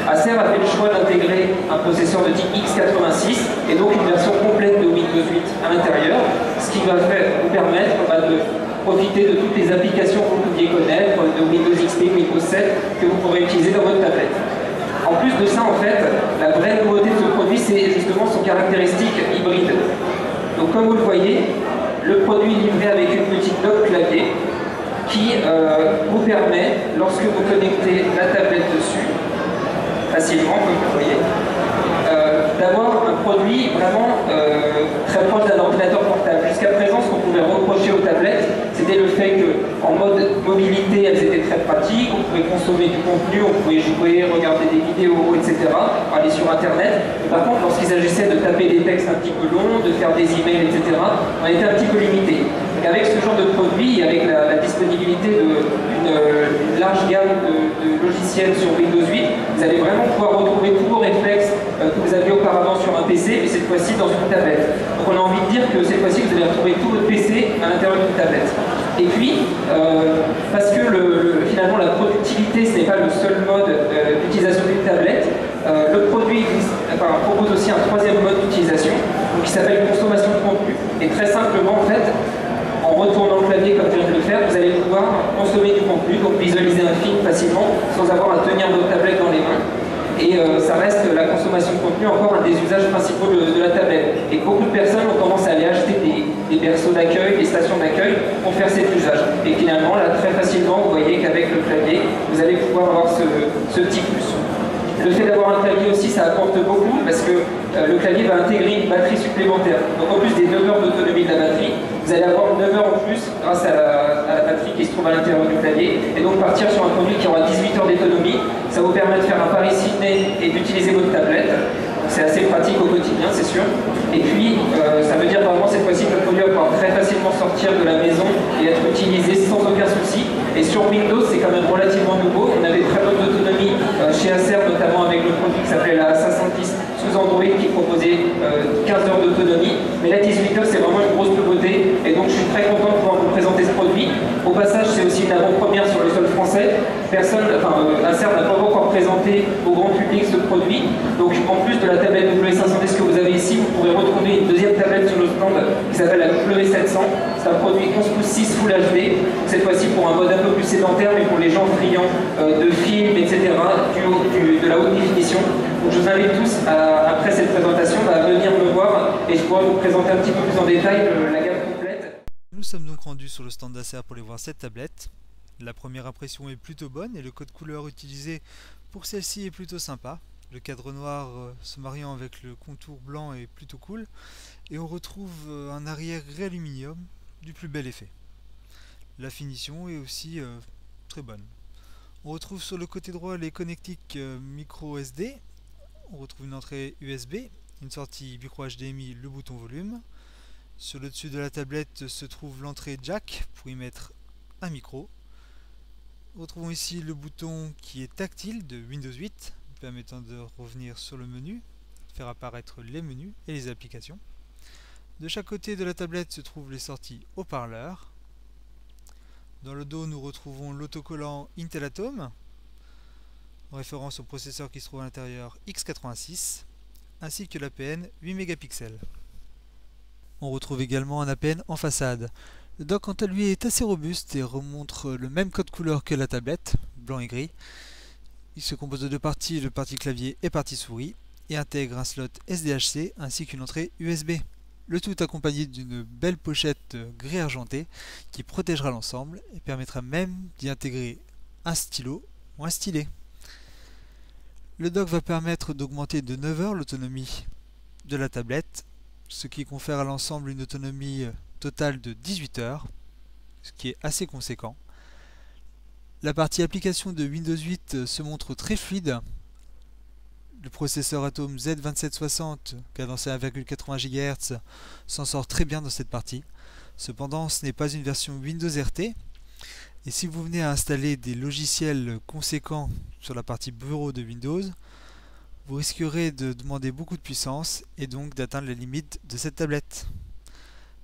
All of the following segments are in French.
Acer a fait le choix d'intégrer un processeur de type x86 et donc une version complète de Windows 8 à l'intérieur, ce qui va vous permettre de profiter de toutes les applications que vous pouviez connaître, de Windows XP, Windows 7, que vous pourrez utiliser dans votre tablette. En plus de ça, en fait, la vraie nouveauté de ce produit, c'est justement son caractéristique hybride. Donc comme vous le voyez, le produit est livré avec une petite dock clavier qui vous permet, lorsque vous connectez la tablette dessus, facilement, comme vous le voyez, d'avoir un produit vraiment très proche d'un ordinateur portable. Jusqu'à présent, ce qu'on pouvait reprocher aux tablettes, c'était le fait qu'en mode mobilité, elles étaient très pratiques, on pouvait consommer du contenu, on pouvait jouer, regarder des vidéos, etc., aller sur Internet. Par contre, lorsqu'il s'agissait de taper des textes un petit peu longs, de faire des emails, etc., on était un petit peu limité. Avec ce genre de produit, avec la disponibilité d'une large gamme de logiciels sur Windows 8, vous allez vraiment pouvoir retrouver tous vos réflexes que vous aviez auparavant sur un PC, mais cette fois-ci dans une tablette. Donc on a envie de dire que cette fois-ci, vous allez retrouver tout votre PC à l'intérieur d'une tablette. Et puis, parce que finalement la productivité, ce n'est pas le seul mode d'utilisation d'une tablette, le produit propose aussi un troisième mode d'utilisation, qui s'appelle consommation de contenu. Et très simplement, en fait, en retournant le clavier comme je viens de le faire, vous allez pouvoir consommer du contenu, donc visualiser un film facilement, sans avoir à tenir votre tablette dans les mains. Et ça reste la consommation de contenu encore un des usages principaux de la tablette. Et beaucoup de personnes ont tendance à aller acheter des berceaux d'accueil, des stations d'accueil pour faire cet usage. Et finalement, là, très facilement, vous voyez qu'avec le clavier, vous allez pouvoir avoir ce petit plus. Le fait d'avoir un clavier aussi, ça apporte beaucoup parce que le clavier va intégrer une batterie supplémentaire. Donc en plus des 9 heures d'autonomie de la batterie, vous allez avoir 9 heures en plus grâce à la batterie qui se trouve à l'intérieur du clavier. Et donc partir sur un produit qui aura 18 heures d'autonomie, ça vous permet de faire un Paris-Sydney et d'utiliser votre tablette. C'est assez pratique au quotidien, c'est sûr. Et puis, ça veut dire vraiment cette fois-ci que le produit va pouvoir très facilement sortir de la maison et être utilisé sans aucun souci. Et sur Windows, c'est quand même relativement nouveau. On avait très bonne autonomie chez Acer, notamment avec le produit qui s'appelait la A510 sous Android qui proposait 15 heures d'autonomie. Mais la 18 heures, c'est vraiment une grosse nouveauté. Et donc, je suis très content de pouvoir vous présenter ce produit. Au passage, c'est aussi une avant-première sur le sol français. Acer n'a pas encore présenté au grand public ce produit. Donc, en plus de la tablette W510 que vous avez ici, vous pourrez retrouver une deuxième tablette sur le stand qui s'appelle la W700. C'est un produit 11/6 Full HD, cette fois-ci pour un mode un peu plus sédentaire, mais pour les gens friands de films, etc., de la haute définition. Donc je vous invite tous, après cette présentation, à venir me voir et je pourrai vous présenter un petit peu plus en détail la gamme complète. Nous sommes donc rendus sur le stand d'Acer pour aller voir cette tablette. La première impression est plutôt bonne et le code couleur utilisé pour celle-ci est plutôt sympa. Le cadre noir se mariant avec le contour blanc est plutôt cool. Et on retrouve un arrière grès aluminium du plus bel effet. La finition est aussi très bonne. On retrouve sur le côté droit les connectiques micro SD. On retrouve une entrée USB, une sortie micro HDMI, le bouton volume. Sur le dessus de la tablette se trouve l'entrée jack pour y mettre un micro. Retrouvons ici le bouton qui est tactile de Windows 8, permettant de revenir sur le menu, faire apparaître les menus et les applications. De chaque côté de la tablette se trouvent les sorties haut-parleurs. Dans le dos, nous retrouvons l'autocollant Intel Atom, en référence au processeur qui se trouve à l'intérieur x86, ainsi que l'APN 8 mégapixels. On retrouve également un APN en façade. Le dock quant à lui est assez robuste et remontre le même code couleur que la tablette, blanc et gris. Il se compose de deux parties, le partie clavier et partie souris, et intègre un slot SDHC ainsi qu'une entrée USB. Le tout accompagné d'une belle pochette gris argenté qui protégera l'ensemble et permettra même d'y intégrer un stylo ou un stylet. Le dock va permettre d'augmenter de 9 heures l'autonomie de la tablette, ce qui confère à l'ensemble une autonomie totale de 18 heures, ce qui est assez conséquent. La partie application de Windows 8 se montre très fluide. Le processeur Atom Z2760, cadencé à 1,80 GHz, s'en sort très bien dans cette partie. Cependant, ce n'est pas une version Windows RT. Et si vous venez à installer des logiciels conséquents sur la partie bureau de Windows, vous risquerez de demander beaucoup de puissance et donc d'atteindre les limites de cette tablette.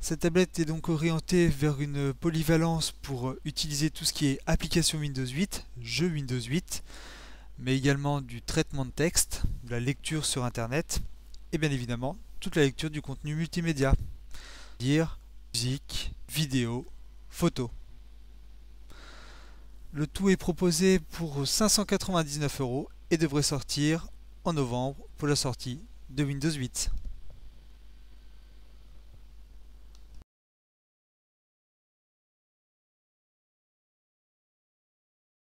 Cette tablette est donc orientée vers une polyvalence pour utiliser tout ce qui est application Windows 8, jeux Windows 8, mais également du traitement de texte, de la lecture sur internet et bien évidemment toute la lecture du contenu multimédia, c'est-à-dire musique, vidéo, photo. Le tout est proposé pour 599 € et devrait sortir en novembre pour la sortie de Windows 8.